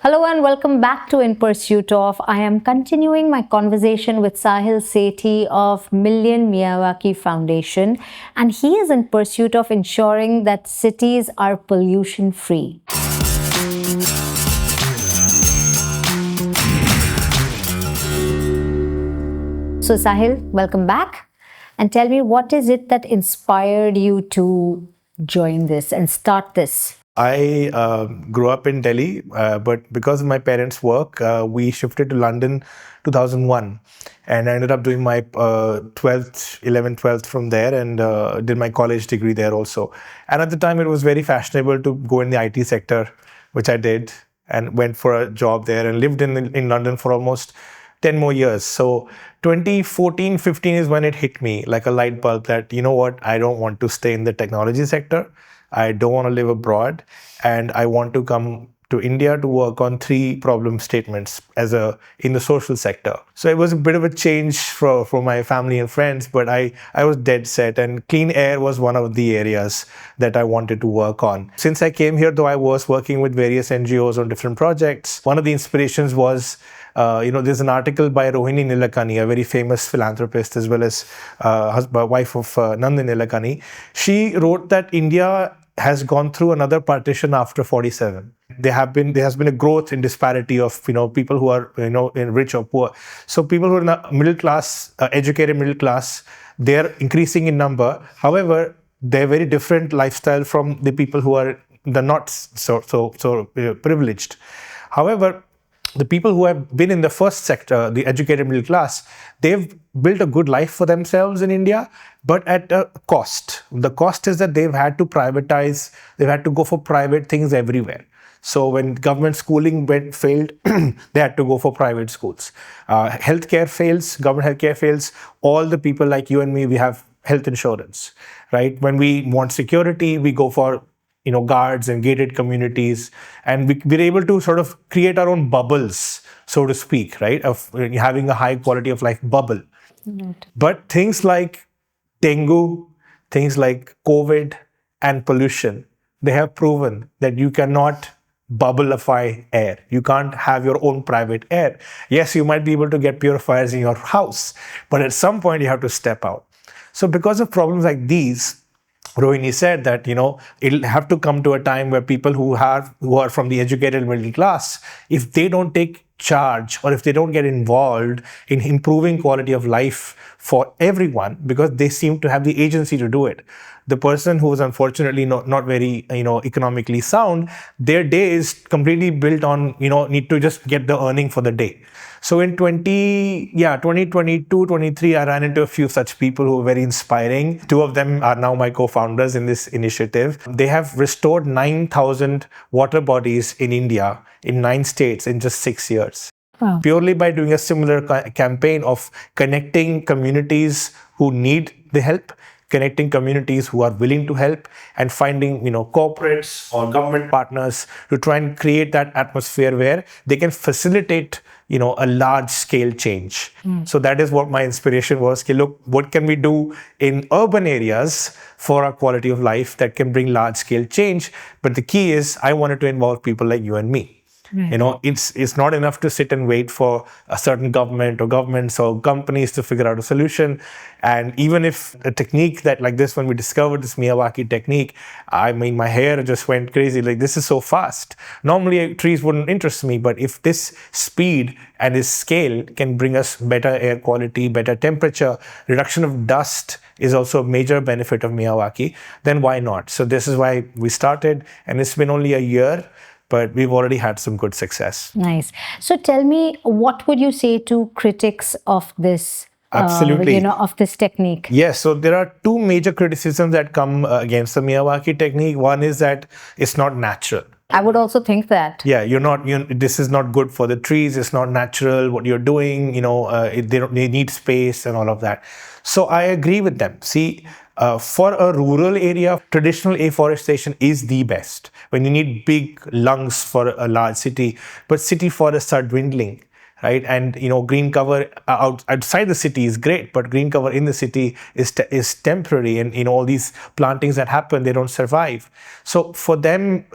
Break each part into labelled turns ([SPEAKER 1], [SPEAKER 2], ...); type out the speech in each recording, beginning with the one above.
[SPEAKER 1] Hello and welcome back to In Pursuit of. I am continuing my conversation with Sahil Sethi of Million Miyawaki Foundation, and he is in pursuit of ensuring that cities are pollution free. So Sahil, welcome back, and tell me, what is it that inspired you to join this and start this?
[SPEAKER 2] I grew up in Delhi, but because of my parents' work, we shifted to London 2001. And I ended up doing my 12th, 11th, 12th from there and did my college degree there also. And at the time, it was very fashionable to go in the IT sector, which I did, and went for a job there and lived in London for almost 10 more years. So 2014, 15 is when it hit me like a light bulb that, you know what, I don't want to stay in the technology sector. I don't want to live abroad, and I want to come to India to work on 3 problem statements in the social sector. So it was a bit of a change for my family and friends, but I was dead set, and clean air was one of the areas that I wanted to work on. Since I came here, though, I was working with various NGOs on different projects. One of the inspirations was there's an article by Rohini Nilekani, a very famous philanthropist, as well as wife of Rohini Nilekani. She wrote that India has gone through another partition after 47. There has been a growth in disparity of people who are in rich or poor. So people who are in the middle class, educated middle class, they're increasing in number. However, they're very different lifestyle from the people who are the not so privileged. However, the people who have been in the first sector, the educated middle class, they've built a good life for themselves in India, but at a cost. The cost is that they've had to privatize, they've had to go for private things everywhere. So when government schooling failed, they had to go for private schools. Healthcare fails, government healthcare fails. All the people like you and me, we have health insurance, right? When we want security, we go for guards and gated communities, and we're able to sort of create our own bubbles, so to speak, right? Of having a high quality of life bubble. Right. But things like dengue, things like COVID and pollution, they have proven that you cannot bubbleify air. You can't have your own private air. Yes, you might be able to get purifiers in your house, but at some point you have to step out. So because of problems like these, Rohini said that it'll have to come to a time where people who are from the educated middle class, if they don't take charge or if they don't get involved in improving quality of life for everyone, because they seem to have the agency to do it. The person who is unfortunately not very economically sound, their day is completely built on need to just get the earning for the day. So in 2022, 23, I ran into a few such people who were very inspiring. 2 of them are now my co-founders in this initiative. They have restored 9,000 water bodies in India in 9 states in just 6 years. Wow. Purely by doing a similar campaign of connecting communities who need the help, connecting communities who are willing to help, and finding corporates or government partners to try and create that atmosphere where they can facilitate a large scale change. So that is what my inspiration was. Look, what can we do in urban areas for our quality of life that can bring large scale change? But the key is I wanted to involve people like you and me. Right. It's not enough to sit and wait for a certain government or governments or companies to figure out a solution. And even if a technique that like this, when we discovered this Miyawaki technique, I mean, my hair just went crazy. Like, this is so fast. Normally trees wouldn't interest me, but if this speed and this scale can bring us better air quality, better temperature, reduction of dust is also a major benefit of Miyawaki, then why not? So this is why we started, and it's been only a year, but we've already had some good success.
[SPEAKER 1] Nice. So tell me, what would you say to critics of this?
[SPEAKER 2] Absolutely.
[SPEAKER 1] Of this technique?
[SPEAKER 2] Yes. So there are 2 major criticisms that come against the Miyawaki technique. One is that it's not natural.
[SPEAKER 1] I would also think that.
[SPEAKER 2] Yeah, this is not good for the trees. It's not natural what you're doing. They need space and all of that. So I agree with them. See, for a rural area, traditional afforestation is the best when you need big lungs for a large city, but city forests are dwindling. right? And green cover outside the city is great, but green cover in the city is temporary, and all these plantings that happen, they don't survive. So for them,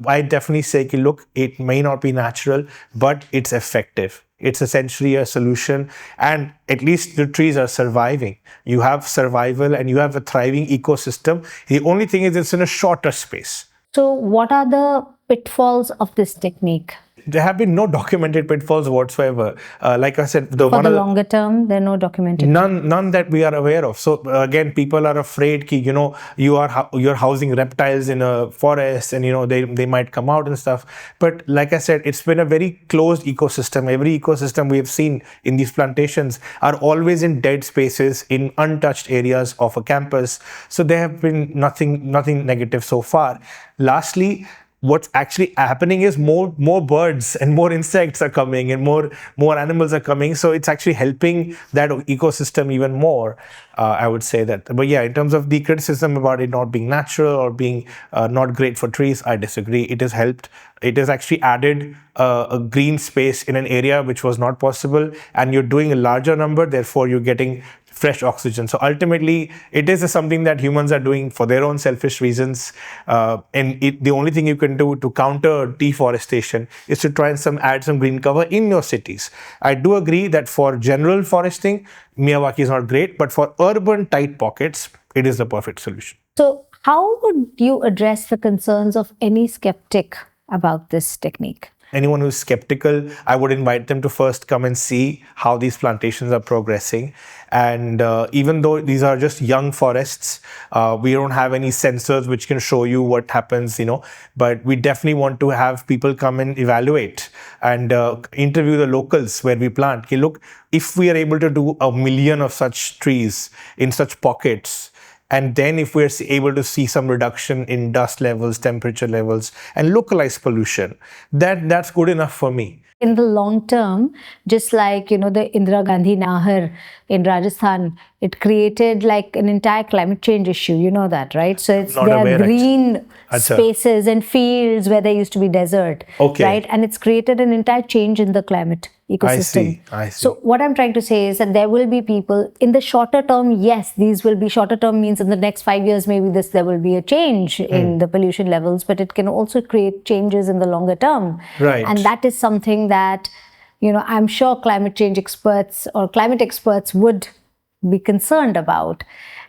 [SPEAKER 2] I definitely say, look, it may not be natural, but it's effective. It's essentially a solution, and at least the trees are surviving. You have survival and you have a thriving ecosystem. The only thing is it's in a shorter space.
[SPEAKER 1] So, what are the pitfalls of this technique?
[SPEAKER 2] There have been no documented pitfalls whatsoever. Like I said,
[SPEAKER 1] For the longer term, there are no documented.
[SPEAKER 2] None that we are aware of. So again, people are afraid that you're housing reptiles in a forest, and they might come out and stuff. But like I said, it's been a very closed ecosystem. Every ecosystem we have seen in these plantations are always in dead spaces, in untouched areas of a campus. So there have been nothing negative so far. Lastly, what's actually happening is more birds and more insects are coming, and more animals are coming. So it's actually helping that ecosystem even more. I would say that. But yeah, in terms of the criticism about it not being natural or being not great for trees, I disagree. It has helped. It has actually added a green space in an area which was not possible, and you're doing a larger number. Therefore, you're getting fresh oxygen. So ultimately, it is something that humans are doing for their own selfish reasons. The only thing you can do to counter deforestation is to try and add some green cover in your cities. I do agree that for general foresting, Miyawaki is not great, but for urban tight pockets, it is the perfect solution.
[SPEAKER 1] So, how would you address the concerns of any skeptic about this technique?
[SPEAKER 2] Anyone who's skeptical, I would invite them to first come and see how these plantations are progressing. And even though these are just young forests, we don't have any sensors which can show you what happens, but we definitely want to have people come and evaluate and interview the locals where we plant. Okay, look, if we are able to do 1 million of such trees in such pockets, and then if we're able to see some reduction in dust levels, temperature levels, and localized pollution, that's good enough for me.
[SPEAKER 1] In the long term, just like, the Indira Gandhi Nahar in Rajasthan, it created like an entire climate change issue. You know that, right? So there are green spaces and fields where there used to be desert, right? And it's created an entire change in the climate ecosystem.
[SPEAKER 2] I see.
[SPEAKER 1] So what I'm trying to say is that there will be people in the shorter term. Yes, these will be shorter term, means in the next 5 years, maybe there will be a change in the pollution levels, but it can also create changes in the longer term.
[SPEAKER 2] Right.
[SPEAKER 1] And that is something that, I'm sure climate change experts or climate experts would be concerned about.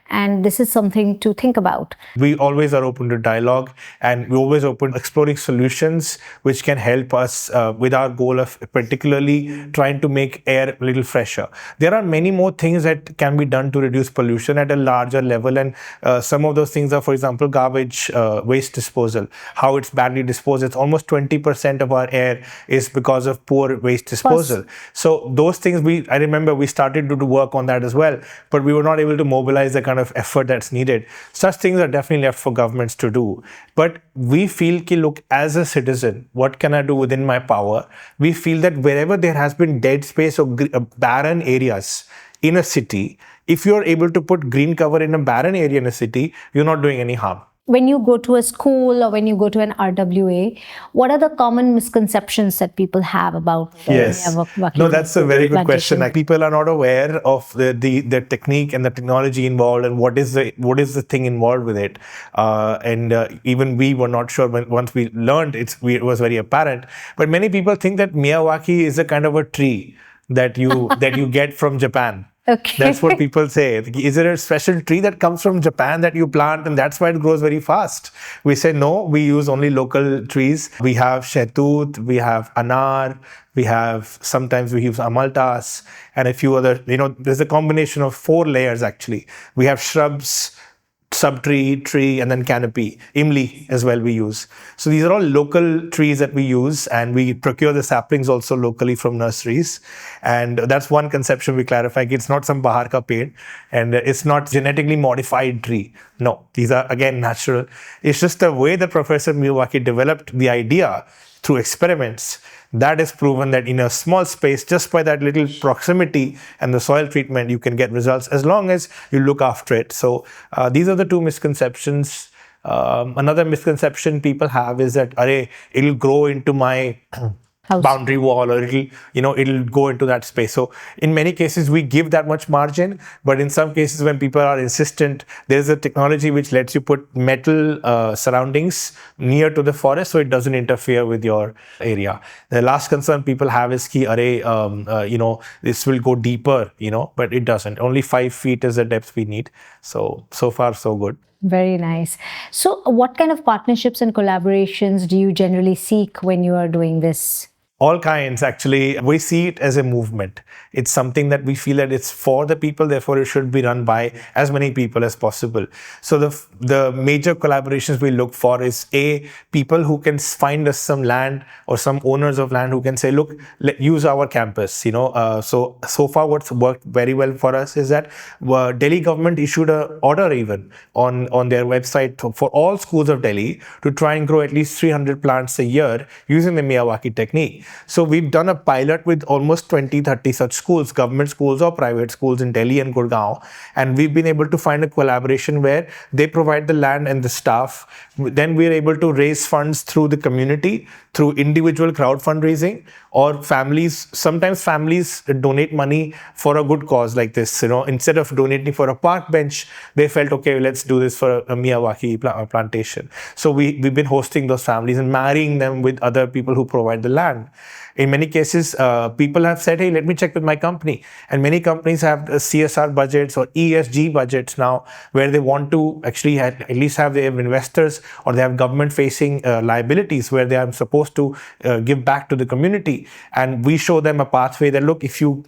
[SPEAKER 1] And this is something to think about.
[SPEAKER 2] We always are open to dialogue, and we're always open to exploring solutions which can help us with our goal of particularly trying to make air a little fresher. There are many more things that can be done to reduce pollution at a larger level, and some of those things are, for example, garbage waste disposal, how it's badly disposed. It's almost 20% of our air is because of poor waste disposal. So those things, I remember we started to do work on that as well, but we were not able to mobilize the kind of effort that's needed. Such things are definitely left for governments to do. But we feel, look, as a citizen, what can I do within my power? We feel that wherever there has been dead space or barren areas in a city, if you're able to put green cover in a barren area in a city, you're not doing any harm.
[SPEAKER 1] When you go to a school or when you go to an RWA, what are the common misconceptions that people have about Miyawaki?
[SPEAKER 2] No, that's a very good question. Like, people are not aware of the technique and the technology involved, and what is the thing involved with it. Even we were not sure once we learned it was very apparent. But many people think that Miyawaki is a kind of a tree that you get from Japan.
[SPEAKER 1] Okay.
[SPEAKER 2] That's what people say. Is there a special tree that comes from Japan that you plant and that's why it grows very fast? We say no, we use only local trees. We have shetut, we have anar, sometimes we use amaltas and a few other, there's a combination of 4 layers actually. We have shrubs, subtree, tree, and then canopy. Imli as well we use. So these are all local trees that we use, and we procure the saplings also locally from nurseries. And that's one conception we clarify. It's not some bahar ka ped, and it's not genetically modified tree. No, these are again natural. It's just the way that Professor Miyawaki developed the idea through experiments. That is proven that in a small space, just by that little proximity and the soil treatment, you can get results as long as you look after it. So these are the 2 misconceptions. Another misconception people have is that it'll grow into my boundary wall, or it'll go into that space. So in many cases we give that much margin, but in some cases when people are insistent, there's a technology which lets you put metal surroundings near to the forest so it doesn't interfere with your area. The last concern people have is ki array, this will go deeper, but it doesn't. Only 5 feet is the depth we need. So far so good.
[SPEAKER 1] Very nice. So what kind of partnerships and collaborations do you generally seek when you are doing this?
[SPEAKER 2] All kinds, actually. We see it as a movement. It's something that we feel that it's for the people, therefore it should be run by as many people as possible. So the major collaborations we look for is people who can find us some land, or some owners of land who can say, look, use our campus. So far what's worked very well for us is that Delhi government issued an order even on their website for all schools of Delhi to try and grow at least 300 plants a year using the Miyawaki technique. So we've done a pilot with almost 20-30 such schools, government schools or private schools in Delhi and Gurgaon. And we've been able to find a collaboration where they provide the land and the staff. Then we're able to raise funds through the community, through individual crowd fundraising, or families. Sometimes families donate money for a good cause like this. Instead of donating for a park bench, they felt, okay, let's do this for a Miyawaki plantation. So we've been hosting those families and marrying them with other people who provide the land. In many cases, people have said, hey, let me check with my company. And many companies have CSR budgets or ESG budgets now, where they want to actually at least have their investors, or they have government-facing liabilities where they are supposed to give back to the community. And we show them a pathway that, look, if you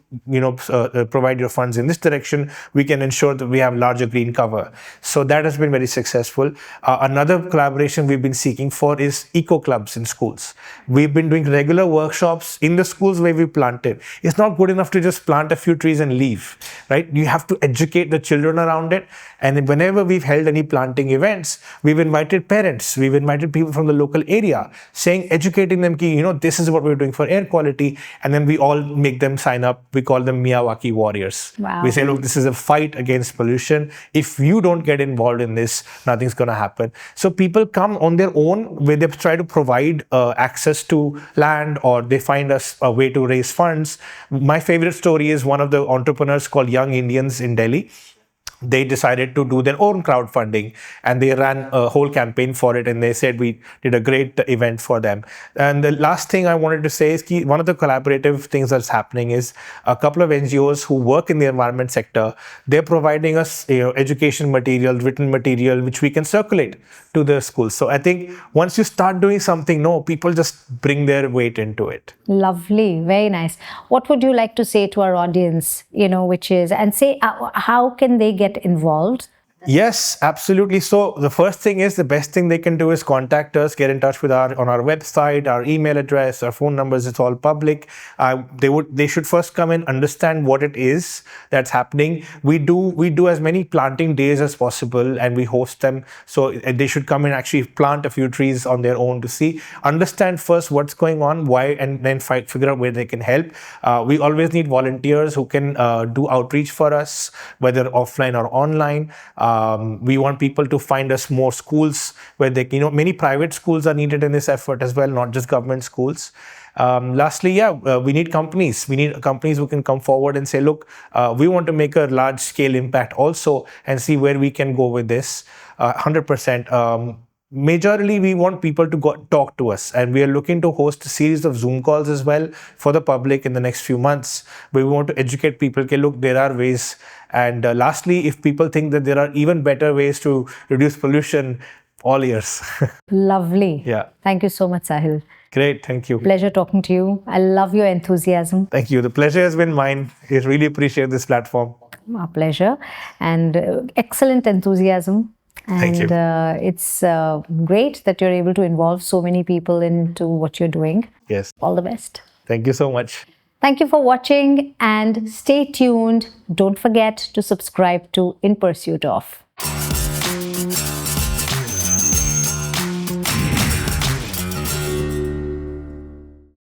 [SPEAKER 2] provide your funds in this direction, we can ensure that we have larger green cover. So that has been very successful. Another collaboration we've been seeking for is eco clubs in schools. We've been doing regular workshops in the schools where we planted. It's not good enough to just plant a few trees and leave, right? You have to educate the children around it. And whenever we've held any planting events, we've invited parents, we've invited people from the local area, educating them, this is what we're doing for air quality. And then we all make them sign up. We call them Miyawaki warriors.
[SPEAKER 1] Wow.
[SPEAKER 2] We say, look, this is a fight against pollution. If you don't get involved in this, nothing's going to happen. So people come on their own, where they try to provide access to land, or they find us a way to raise funds. My favorite story is one of the entrepreneurs called Young Indians in Delhi. They decided to do their own crowdfunding, and they ran a whole campaign for it, and they said we did a great event for them. And the last thing I wanted to say is one of the collaborative things that's happening is a couple of NGOs who work in the environment sector, they're providing us education material, written material, which we can circulate to the schools. So I think once you start doing something, people just bring their weight into it.
[SPEAKER 1] Lovely, very nice. What would you like to say to our audience, how can they get involved?
[SPEAKER 2] Yes, absolutely. So the first thing is, the best thing they can do is contact us, get in touch with on our website, our email address, our phone numbers. It's all public. They should first come and understand what it is that's happening. We do as many planting days as possible, and we host them. So they should come and actually plant a few trees on their own to understand first what's going on, why, and then figure out where they can help. We always need volunteers who can do outreach for us, whether offline or online. We want people to find us more schools where many private schools are needed in this effort as well, not just government schools. Lastly, we need companies. We need companies who can come forward and say, look, we want to make a large scale impact also, and see where we can go with this. 100%. Majorly, we want people to talk to us, and we are looking to host a series of Zoom calls as well for the public in the next few months, where we want to educate people. Okay, look, there are ways. And lastly, if people think that there are even better ways to reduce pollution, all ears.
[SPEAKER 1] Lovely.
[SPEAKER 2] Yeah.
[SPEAKER 1] Thank you so much, Sahil.
[SPEAKER 2] Great, thank you.
[SPEAKER 1] Pleasure talking to you. I love your enthusiasm.
[SPEAKER 2] Thank you. The pleasure has been mine. I really appreciate this platform.
[SPEAKER 1] My pleasure. And excellent enthusiasm.
[SPEAKER 2] Thank you.
[SPEAKER 1] And it's great that you're able to involve so many people into what you're doing.
[SPEAKER 2] Yes.
[SPEAKER 1] All the best.
[SPEAKER 2] Thank you so much.
[SPEAKER 1] Thank you for watching, and stay tuned. Don't forget to subscribe to In Pursuit Of.